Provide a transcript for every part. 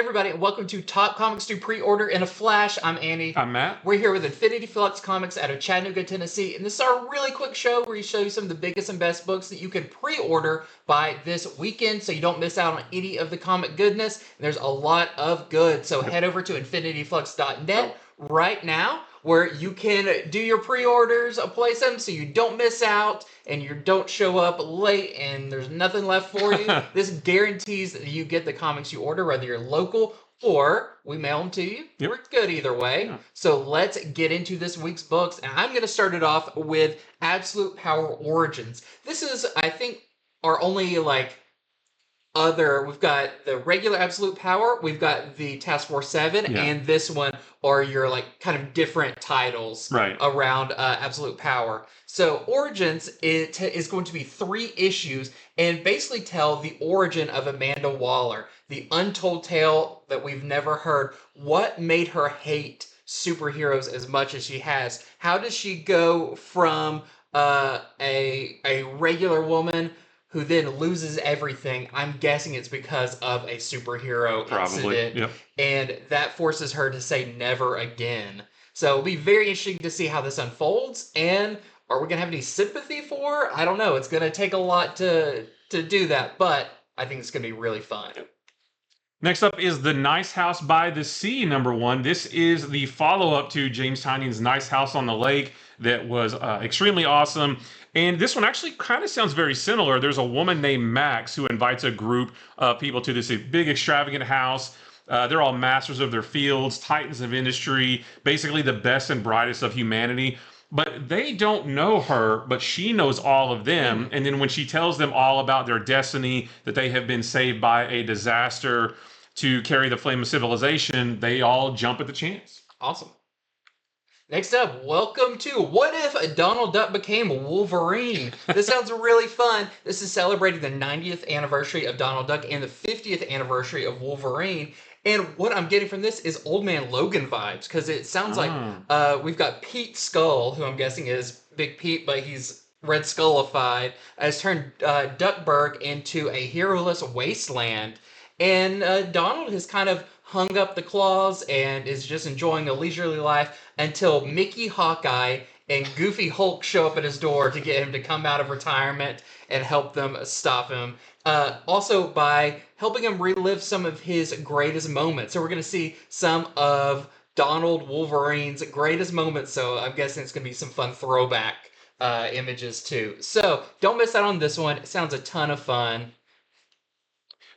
everybody, and welcome to Top Comics to Pre-Order in a Flash. I'm Andy. I'm Matt. We're here with Infinity Flux Comics out of Chattanooga, Tennessee, and this is our really quick show where we show you some of the biggest and best books that you can pre-order by this weekend so you don't miss out on any of the comic goodness. And there's a lot of good, so head over to infinityflux.net right now where you can do your pre-orders, place them so you don't miss out and you don't show up late and there's nothing left for you. This guarantees that you get the comics you order, whether you're local or we mail them to you. Yep. We're good either way. Yeah. So let's get into this week's books. And I'm going to start it off with Absolute Power Origins. This is, I think, our only, we've got the regular Absolute Power, we've got the Task Force 7, and this one are your, kind of different titles around Absolute Power. So Origins is going to be 3 issues and basically tell the origin of Amanda Waller, the untold tale that we've never heard. What made her hate superheroes as much as she has? How does she go from a regular woman who then loses everything? I'm guessing it's because of a superhero incident. And that forces her to say never again. So it'll be very interesting to see how this unfolds. And are we going to have any sympathy for her? I don't know. It's going to take a lot to do that. But I think it's going to be really fun. Next up is The Nice House by the Sea, #1. This is the follow-up to James Tynion's Nice House on the Lake that was extremely awesome. And this one actually kind of sounds very similar. There's a woman named Max who invites a group of people to this big extravagant house. They're all masters of their fields, titans of industry, basically the best and brightest of humanity. But they don't know her, but she knows all of them. And then when she tells them all about their destiny, that they have been saved by a disaster to carry the flame of civilization, they all jump at the chance. Awesome. Next up, welcome to What If Donald Duck Became Wolverine? This sounds really fun. This is celebrating the 90th anniversary of Donald Duck and the 50th anniversary of Wolverine. And what I'm getting from this is Old Man Logan vibes, because it sounds like we've got Pete Skull, who I'm guessing is Big Pete, but he's Red Skullified, has turned Duckburg into a hero-less wasteland. And Donald has kind of hung up the claws and is just enjoying a leisurely life until Mickey Hawkeye and Goofy Hulk show up at his door to get him to come out of retirement and help them stop him. Also by helping him relive some of his greatest moments. So we're going to see some of Donald Wolverine's greatest moments. So I'm guessing it's going to be some fun throwback images too. So don't miss out on this one. It sounds a ton of fun.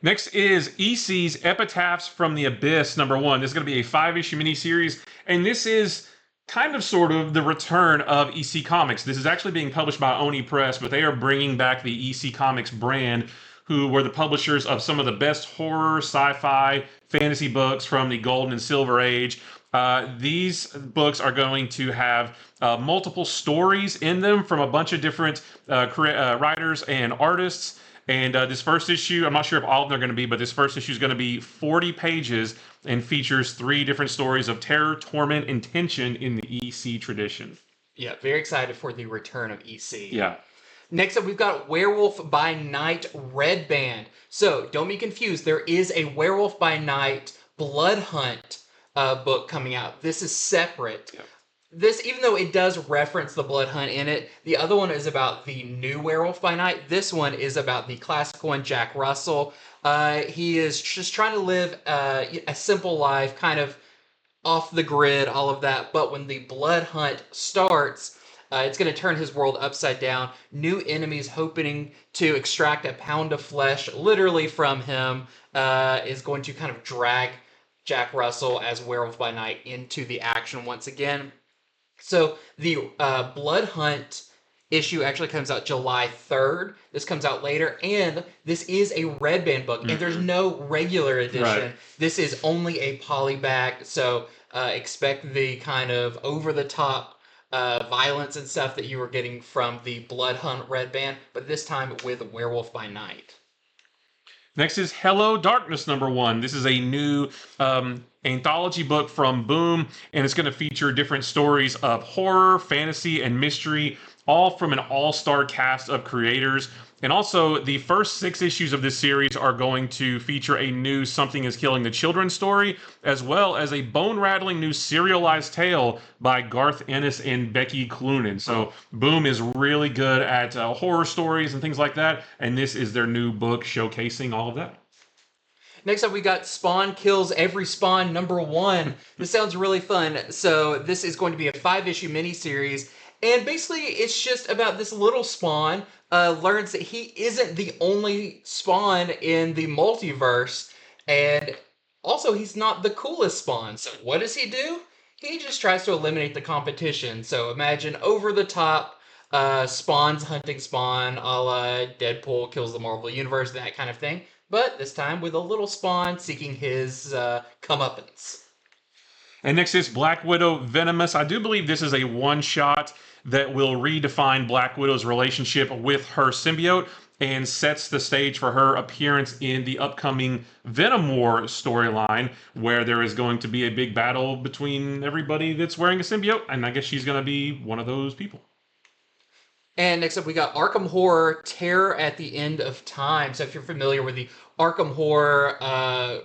Next is EC's Epitaphs from the Abyss, #1. This is going to be a 5-issue miniseries, and this is kind of sort of the return of EC Comics. This is actually being published by Oni Press, but they are bringing back the EC Comics brand, who were the publishers of some of the best horror, sci-fi, fantasy books from the Golden and Silver Age. These books are going to have multiple stories in them from a bunch of different writers and artists. And this first issue, I'm not sure if all of them are going to be, but this first issue is going to be 40 pages and features 3 different stories of terror, torment, and tension in the EC tradition. Yeah, very excited for the return of EC. Yeah. Next up, we've got Werewolf by Night Red Band. So don't be confused. There is a Werewolf by Night Blood Hunt book coming out. This is separate. Yeah. This, even though it does reference the Blood Hunt in it, the other one is about the new Werewolf by Night. This one is about the classic one, Jack Russell. He is just trying to live a simple life, kind of off the grid, all of that. But when the Blood Hunt starts, it's going to turn his world upside down. New enemies hoping to extract a pound of flesh, literally from him, is going to kind of drag Jack Russell as Werewolf by Night into the action once again. So the Blood Hunt issue actually comes out July 3rd. This comes out later, and this is a Red Band book, and there's no regular edition. Right. This is only a polyback, so expect the kind of over-the-top violence and stuff that you were getting from the Blood Hunt Red Band, but this time with Werewolf by Night. Next is Hello Darkness #1. This is a new anthology book from Boom, and it's going to feature different stories of horror, fantasy, and mystery, all from an all-star cast of creators. And also, the first 6 issues of this series are going to feature a new Something is Killing the Children story, as well as a bone-rattling new serialized tale by Garth Ennis and Becky Cloonan. So Boom is really good at horror stories and things like that, and this is their new book showcasing all of that. Next up, we got Spawn Kills Every Spawn #1. This sounds really fun. So this is going to be a 5-issue miniseries, and basically it's just about this little Spawn learns that he isn't the only Spawn in the multiverse, and also he's not the coolest Spawn. So what does he do? He just tries to eliminate the competition. So imagine over-the-top Spawn's hunting Spawn, a la Deadpool kills the Marvel Universe, that kind of thing. But this time with a little Spawn seeking his comeuppance. And next is Black Widow Venomous. I do believe this is a one-shot that will redefine Black Widow's relationship with her symbiote and sets the stage for her appearance in the upcoming Venom War storyline, where there is going to be a big battle between everybody that's wearing a symbiote, and I guess she's going to be one of those people. And next up, we got Arkham Horror Terror at the End of Time. So if you're familiar with the Arkham Horror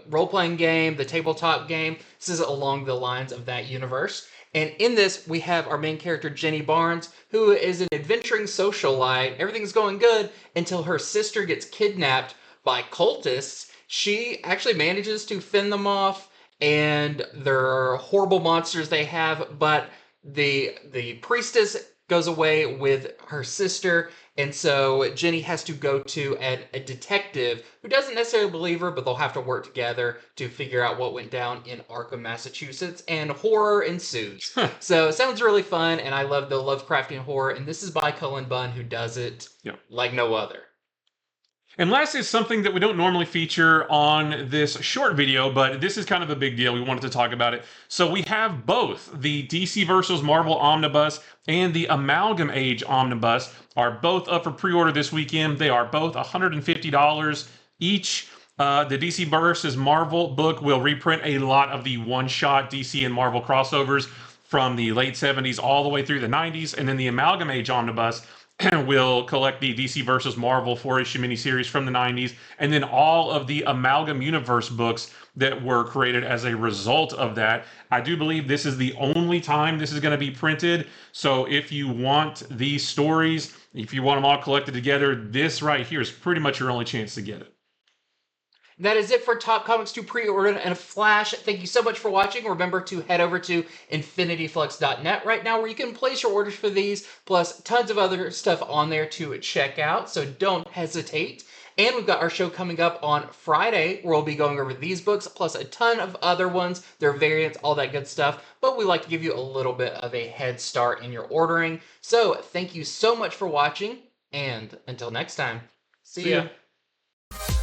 role-playing game, the tabletop game, this is along the lines of that universe. And in this, we have our main character, Jenny Barnes, who is an adventuring socialite. Everything's going good until her sister gets kidnapped by cultists. She actually manages to fend them off, and they're horrible monsters they have, but the priestess goes away with her sister, and so Jenny has to go to a detective who doesn't necessarily believe her, but they'll have to work together to figure out what went down in Arkham, Massachusetts, and horror ensues. So it sounds really fun, and I love the Lovecraftian horror, and this is by Cullen Bunn, who does it like no other. And last is something that we don't normally feature on this short video, but this is kind of a big deal. We wanted to talk about it. So we have both the DC vs. Marvel Omnibus and the Amalgam Age Omnibus are both up for pre-order this weekend. They are both $150 each. The DC vs. Marvel book will reprint a lot of the one-shot DC and Marvel crossovers from the late 70s all the way through the 90s. And then the Amalgam Age Omnibus will collect the DC vs. Marvel 4-issue miniseries from the 90s, and then all of the Amalgam Universe books that were created as a result of that. I do believe this is the only time this is going to be printed, so if you want these stories, if you want them all collected together, this right here is pretty much your only chance to get it. That is it for Top Comics to pre-order and a flash. Thank you so much for watching. Remember to head over to infinityflux.net right now, where you can place your orders for these, plus tons of other stuff on there to check out, so don't hesitate. And we've got our show coming up on Friday, where we'll be going over these books, plus a ton of other ones, their variants, all that good stuff. But we like to give you a little bit of a head start in your ordering. So thank you so much for watching, and until next time, see ya.